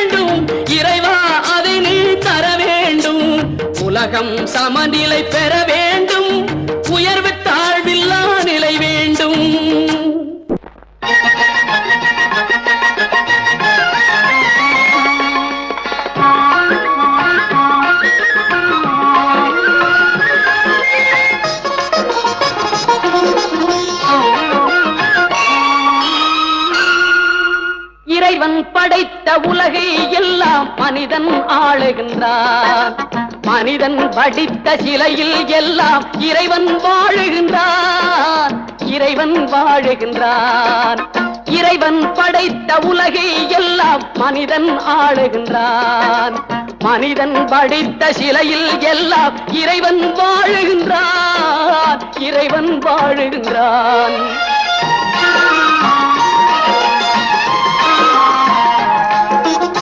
வேண்டும் இறைவா அதை நீ தர வேண்டும் உலகம் சமநிலை பெற வேண்டும் உயர்வு தாழ்வில்லா நிலை வேண்டும் இறைவன் படைத்த உலகை எல்லாம் மனிதன் ஆளுகின்றான் மனிதன் படித்த சிலையில் எல்லாம் இறைவன் வாழுகின்றான் இறைவன் வாழுகின்றான் இறைவன் படைத்த உலகை எல்லாம் மனிதன் ஆளுகின்றான் மனிதன் படித்த சிலையில் எல்லாம் இறைவன் வாழுகின்றான் இறைவன் வாழுகின்றான்